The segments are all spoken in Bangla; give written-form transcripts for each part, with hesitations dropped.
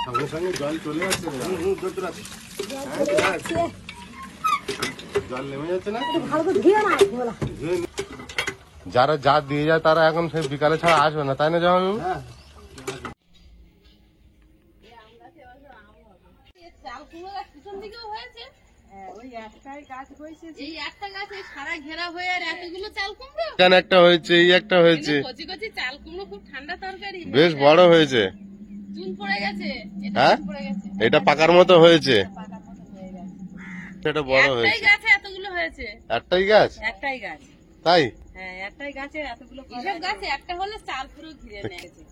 সঙ্গে সঙ্গে জল চলে যাচ্ছে, জল নেমে যাচ্ছে না। যারা যা দিয়ে যায় তারা এখন সেই বিকালে ছাড়া আসবে না, তাই না? যেমন এখানে একটা হয়েছে, এই একটা হয়েছে, বেশ বড় হয়েছে। হ্যাঁ, এটা পাকার মতো হয়েছে, এটা বড় হয়েছে। একটাই গাছ, তাই? হ্যাঁ, একটাই গাছে এতগুলো এসব গাছে একটা হলে চাল পুরো ঘিরে নিয়েছে।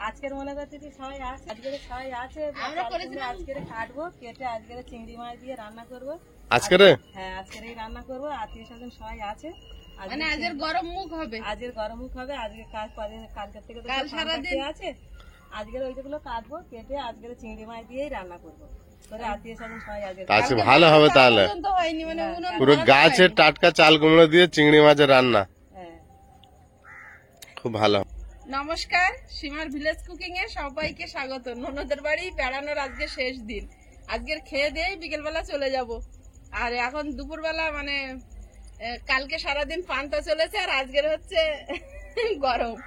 আজকের মনে করছে সবাই আছে, আজকের সবাই আছে, আমরা করেছিলাম। আজকের কাটবো, কেটে আজকের চিংড়ি মাছ দিয়ে রান্না করবো। আজকের? হ্যাঁ, আজকেরই রান্না করবো। আত্মীয় স্বজন সবাই আছে, মানে আজকের গরম মুখ হবে, আজকের গরম মুখ হবে। আজকে কালকের থেকে কাল সারাদিন আছে। আজকের ওইগুলো কাটবো, কেটে আজকের চিংড়ি মাছ দিয়েই রান্না করবো। আচ্ছা, ভালো হবে তাহলে। পুরো গাছের টাটকা চাল কুমড়ো দিয়ে চিংড়ি মাছের রান্না, খুব ভালো। নমস্কার, সীমার ভিলেজ কুকিং এ সবাইকে স্বাগত। ননদের বাড়ি বেড়ানোর আজকে শেষ দিন। আজকের খেয়ে দিয়ে বিকেল বেলা চলে যাব। আর এখন দুপুরবেলা মানে কালকে সারাদিন পান্তা চলেছে, আর আজকের হচ্ছে গরম।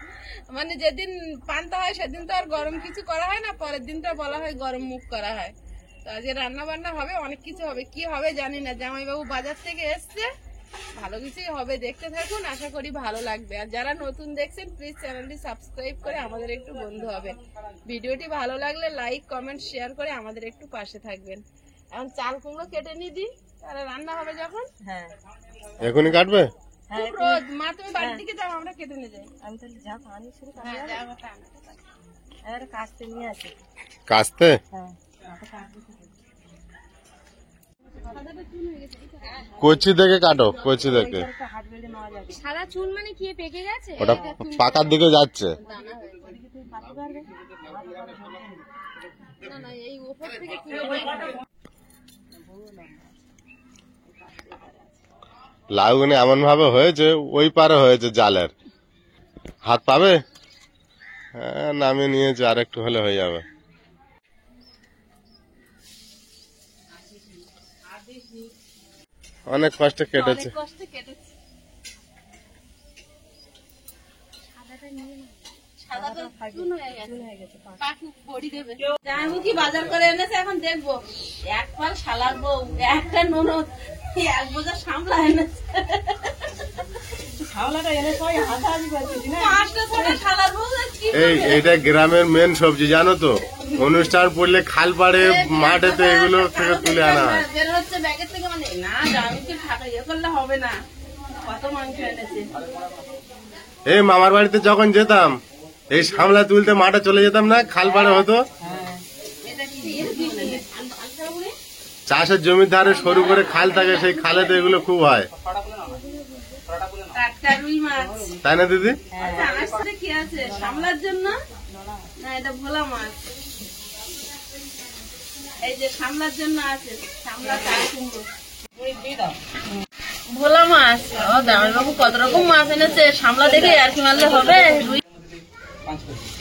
মানে যেদিন পান্তা হয় সেদিন তো আর গরম কিছু করা হয় না, পরের দিনটা বলা হয় গরম মুখ করা হয়। তো আজকে রান্না বান্না হবে, অনেক কিছু হবে। কি হবে জানি না, জামাইবাবু বাজার থেকে এসছে, ভালো কিছুই হবে। দেখতে থাকুন, আশা করি ভালো লাগবে। আর যারা নতুন দেখছেন প্লিজ চ্যানেলটি সাবস্ক্রাইব করে আমাদের একটু বন্ধু হবে। ভিডিওটি ভালো লাগলে লাইক কমেন্ট শেয়ার করে আমাদের একটু পাশে থাকবেন। এখন চাল কুমড়ো কেটে নি দিই, তাহলে রান্না হবে যখন। হ্যাঁ, এখনই কাটবে? রোজ মা, তুমি বাড়ির দিকে যাও, আমরা কেটে নিয়ে যাই। আমি তাহলে যা পানি শুরু কাটতে নিয়ে আসি। কাটতে? হ্যাঁ, কচি দেখে কাটো, কচি দেখে। সাদা চুল মানে কি পেকে গেছে? ওটা পাকার দিকে যাচ্ছে। না না, এই উপর থেকে লাউগুনি এমন ভাবে হয়েছে, ওই পারে হয়েছে জালের। হাত পাবে? হ্যাঁ, নামিয়ে নিয়েছে, আর একটু হলে হয়ে যাবে। অনেক কষ্টে কেটেছে। বাজার করে এনেছে, এখন দেখবো। এক পাল শালার বউ, একটা ননদ, এক বোঝা সামলা এনেছে। এইটা গ্রামের মেন সবজি, জানো তো? অনুষ্ঠান পড়লে খাল পাড়ে মাঠেতে এগুলো থেকে তুলে আনা হয়। বের হচ্ছে ব্যাগের থেকে, মানে না আমি কি ঢাকা ইয়ে করলে হবে না। কত মাংস এনেছে। এই মামার বাড়িতে যখন যেতাম, এই সামলা তুলতে মাঠে চলে যেতাম না, খাল পাড়ে হতো। চাষের জমির ধারে সরু করে খাল থাকে, সেই খালেতে এগুলো খুব হয়, তাই না দিদি? কি আছে সামলার জন্য? না, এটা ভোলা মাছ। এই যে সামলার জন্য আছে, সামলা চাল কুমড়ো, ভোলা মাছ। ও জামাইবাবু কত রকম মাছ এনেছে, সামলা দেখে আর কি মারলে হবে।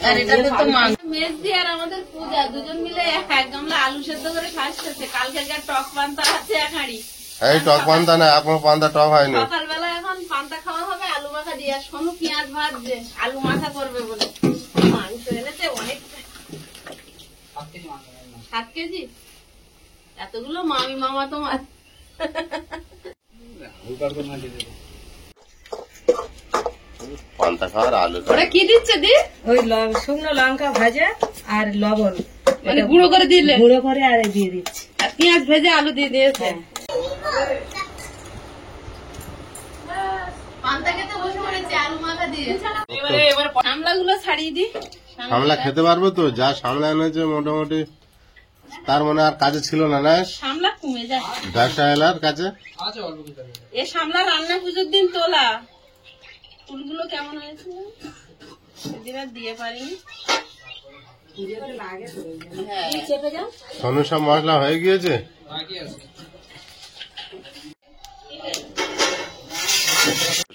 আর এটাতে তো মাছ। মেজদি আর আমাদের পূজা দুজন মিলে এক গামলা আলু সেদ্ধ করে খাচ্ছে। কালকে টক পান্তা আছে এক হাঁড়ি। এই টক পান্তা না, এখনো পান্তা টক হয়নি। সকালবেলা এখন পান্তা খাওয়া হবে, আলু মাখা দিয়ে। আর সোনু পেঁয়াজ ভাজছে, আলু মাখা করবে বলে। মাংস এনেছে অনেক, 7 কেজি। এতগুলো মামি মামা তোমার। পান্তা খাওয়ার আলু। ওরা কি দিচ্ছে দি? ওই শুকনো লঙ্কা ভাজা আর লবণ, মানে গুঁড়ো করে দিলে? গুঁড়ো করে আর দিয়ে দিচ্ছি। আর পেঁয়াজ ভেজে আলু দিয়ে দিয়েছে। পান্তা খেতে বসে পড়েছে আলু মাখা দিয়ে। এবার সামলাগুলো ছাড়িয়ে দি। সামলা খেতে পারবো তো? যা সামলা এনেছে মোটামুটি, তার মনে আর কাজে ছিল না। না, সামলা কমে যায় ব্যবসা এলার কাছে। এ সামলা রান্না পুজোর দিন তোলা। ফুলগুলো কেমন হয়েছে সেদিন আর দিয়ে পারিনি। সোনু সব মশলা হয়ে গিয়েছে।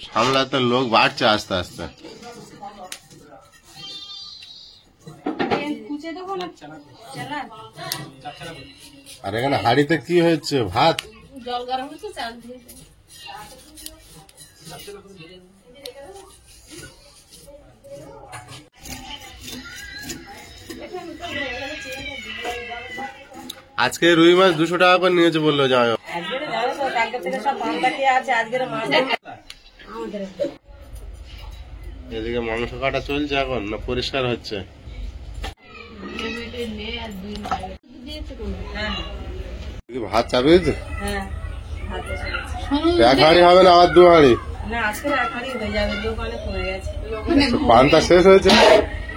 সামলাতে লোক বাড়ছে আস্তে আস্তে। নিচে দেবো না চালা আর এখানে হাড়িতে কি হচ্ছে? ভাত? জল গরম হচ্ছে, চাল দিয়ে দেবো। আজকে রুই মাছ 200 টাকা করে নিয়েছে বললো জামাই বাবু। আজকে জানো তো কালকে থেকে সব পান্তা খেয়ে আছে, আজকে মাছ এদিকে মাংস কাটা চলছে এখন না পরিষ্কার হচ্ছে? ভাত চাপিয়েছে? হ্যাঁ এক হাঁড়ি হবে না আবার 2 হাঁড়ি? না আজকে এখনই হয়ে যাবে, লোক অনেক কমে গেছে। পান্তা শেষ হয়েছে?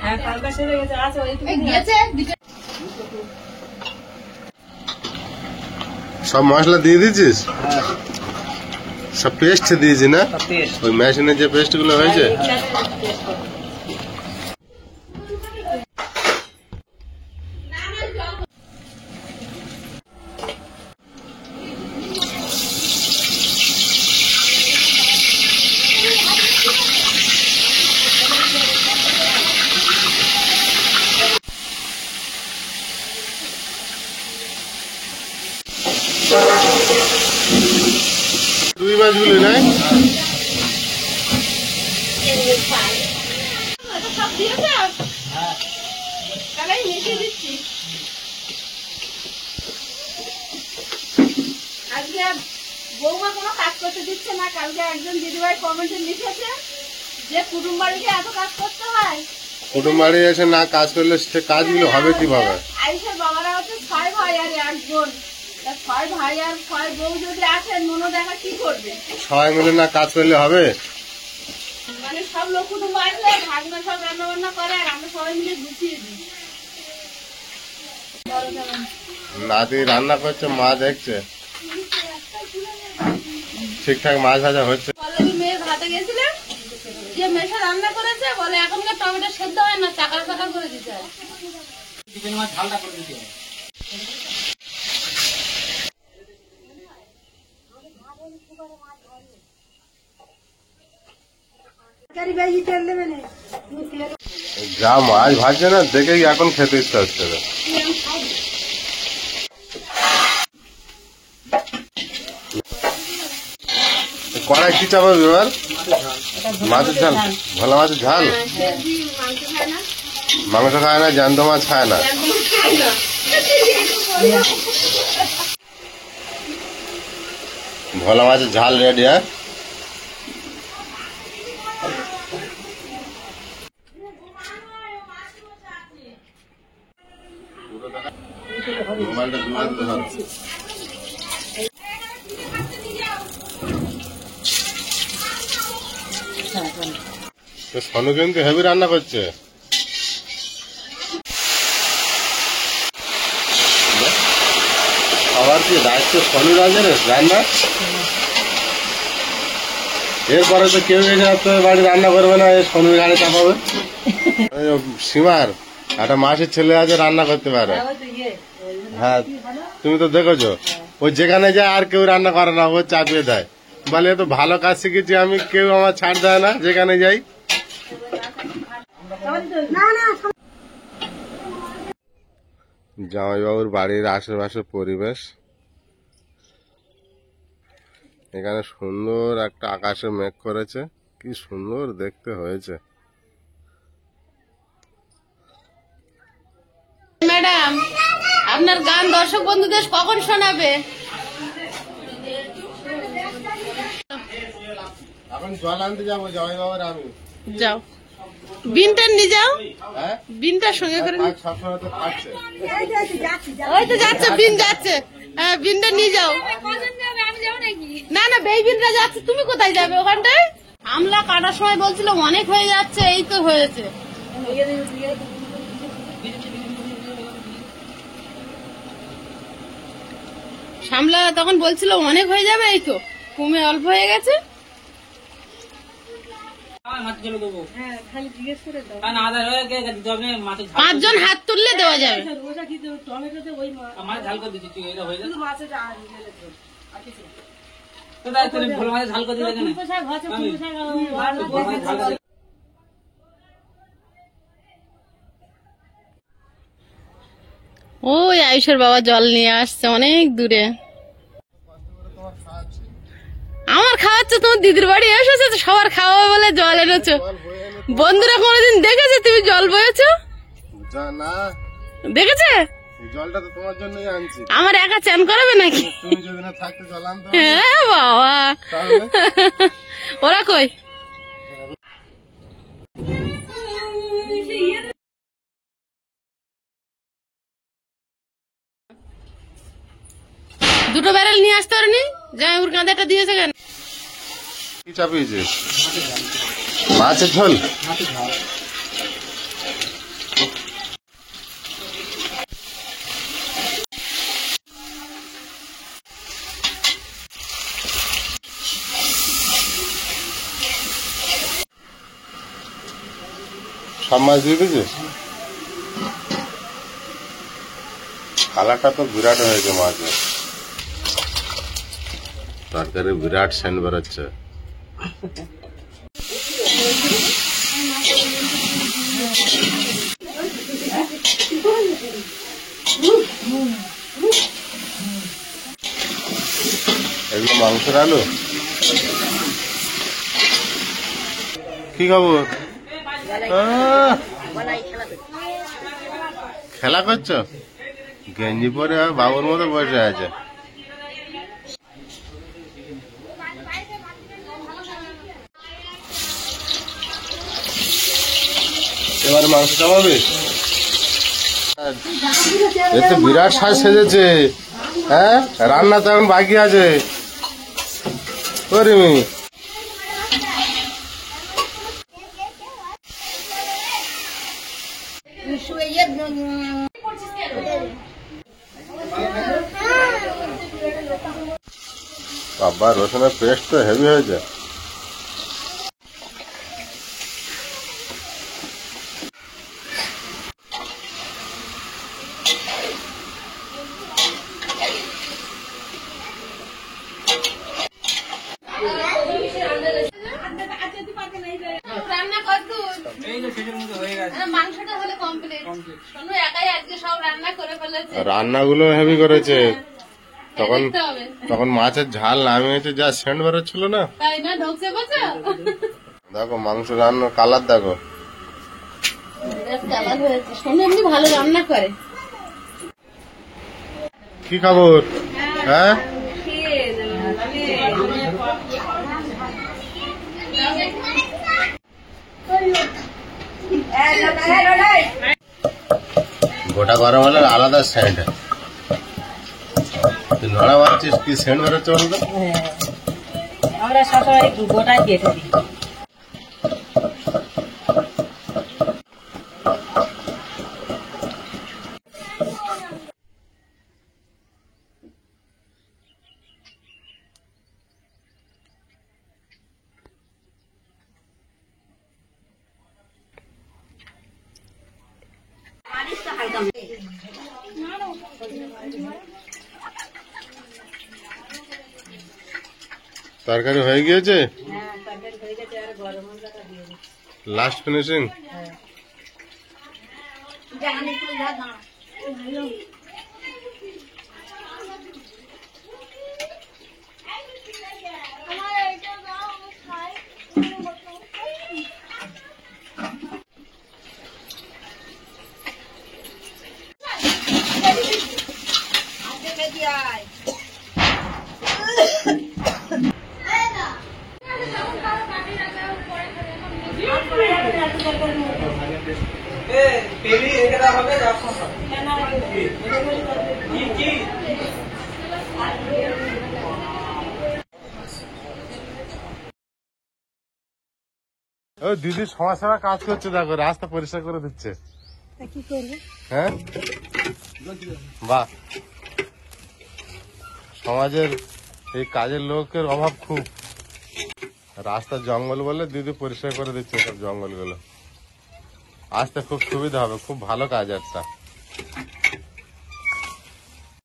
হ্যাঁ পান্তা শেষ হয়ে গেছে, আছে ওইটুকু সব মশলা দিয়ে দিয়েছিস? সব পেস্ট দিয়েছি না? ওই মেশিনে যে পেস্ট গুলো হয়েছে? রুই মাছগুলো নাই? সব দিয়েছে, তাহলে মিশিয়ে দিচ্ছি। আজকে বৌমা কোনো কাজ করতে দিচ্ছে না। কালকে একজন দিদিভাই কমেন্টে লিখেছে যে কুটুম বাড়িতে এত কাজ করতে হয়। কুটুম বাড়ি এসে না কাজ করলে সে কাজগুলো হবে কিভাবে? আইসের বাবারা হচ্ছে 6 ভাই আর 1 বোন। 6 ভাই আর 6 বউ যদি আসে, ননদ একা কি করবে? সবাই মিলে না কাজ করলে হবে? মানে সব লোক কুটুম্ব আসলে ভাগনা সব রান্না বান্না করে, আর আমরা সবাই মিলে গুছিয়ে দিই। নাতি রান্না করছে, মা দেখছে ঠিকঠাক মাছ ভাজা হচ্ছে। পল্লবী মেয়ের ভাতে গেছিলাম, যে মেশা রান্না করেছে বলে এখনকার টমেটো সেদ্ধ হয় না, চাকা চাকা করে দিতে হয়। যা মাছ ভাজছে না দেখেই এখন খেতে ইচ্ছা হচ্ছে না। কড়াই কি চাপাবে এবার? মাছের ঝাল? ভোলা মাছের ঝাল? মাংস খায় না, জ্যান্ত মাছ খায় না? ভোলা মাছের ঝাল রেডি। হ্যাঁ মোবাইলটা দূরে ধর। সোনু কিন্তু হেভি রান্না করছে। আবার কি দায়িত্ব সোনু রাজের রান্না? এরপরে তো কেউ এসে বাড়ি রান্না করবে না, সোনুর গাড়ি চাপাবে। সীমার একটা মাসির ছেলে আছে, রান্না করতে পারে। হ্যাঁ তুমি তো দেখেছো, ওই যেখানে যায় আর কেউ রান্না করে না, ও চাপিয়ে দেয়। বলে তো ভালো কাজ শিখেছি আমি, কেউ আমার ছাড় দেয় না যেখানে যাই। জামাইবাবুর বাড়ির আশেপাশে পরিবেশ, এখানে সুন্দর একটা আকাশে মেঘ করেছে, কি সুন্দর দেখতে হয়েছে। ম্যাডাম, আপনার গান দর্শক বন্ধুদের কখন শোনাবে? এখন জল আনতে যাবো জামাইবাবুর আমি। যাও, বিনটা নিয়ে যাও। হ্যাঁ বিনটার সঙ্গে করে সবসময় তো খাচ্ছে। ওই তো যাচ্ছে, বিন যাচ্ছে। হ্যাঁ বিনটা নিয়ে যাও। না না, বেই বিনটা যাচ্ছে, তুমি কোথায় যাবে ওখানটায়? আমলা কাটার সময় বলছিল অনেক হয়ে যাচ্ছে, এই তো হয়েছে। সামলা তখন বলছিল অনেক হয়ে যাবে, এই তো কমে অল্প হয়ে গেছে। পাঁচজন হাত তুললে দেওয়া যাবে। ওই আয়ুষের বাবা জল নিয়ে আসছে অনেক দূরে। আমার খাওয়াচ্ছে, তোমার দিদির বাড়ি এসেছে তো সবার খাওয়াবে বলে জল এনেছো। বন্ধুরা কোনোদিন দেখেছে তুমি জল বয়েছো? না দেখেছে? জলটা তো তোমার জন্যই আনছি। আমার একা চান করাবে নাকি? তুমি যদি না থাকতে জল আনতে হ্যাঁ বাবা, ওরা কই? দুটো ব্যারেল নিয়ে আসতে পারেনি? জামাইবুর কাঁদাটা দিয়েছে কেন? কি চাপিয়েছে? মাছের ঝোল। সব মাছ দিয়ে দিয়েছিস? কালারটা তো বিরাট হয়েছে মাছের। তরকারি বিরাট সেন্ট বেরোচ্ছে। এগুলো মাংসের আলু। কি খবর? খেলা করছো? গেঞ্জি পরে বাবুর মতো বসে আছে। এবারে মাংস চাপাবে? এ তো বিরাট সাজ সেজেছে। হ্যাঁ, রান্না তো এখন বাকি আছে। করিমি বাবা, রসুনের পেস্ট তো হেভি হয়েছে। রান্নাগুলো হেভি করেছে। তখন তখন মাছের ঝাল নামিয়েছে, যা সেন্ট বেরোচ্ছিল না। দেখো মাংস রান্নার কালার দেখো। ভালো রান্না করে। কি খবর? হ্যাঁ, গোটা গরম হলে আলাদা সেন্ট। তুই নড়া মারছিস, কি সেন্ট বেরোচ্ছে বলতো? আমরা সবাই গোটাই কেটে দিই। তরকারি হয়ে গিয়েছে, লাস্ট ফিনিশিং। ও দিদি সমাজসেবা কাজ করছে, দেখো রাস্তা পরিষ্কার করে দিচ্ছে। কি করবে? হ্যাঁ, বাহ, সমাজের এই কাজের লোকের অভাব খুব। রাস্তা জঙ্গল বলে দিদি পরিষ্কার করে দিচ্ছে সব জঙ্গলগুলো। আসতে খুব সুবিধা হবে, খুব ভালো কাজ একটা।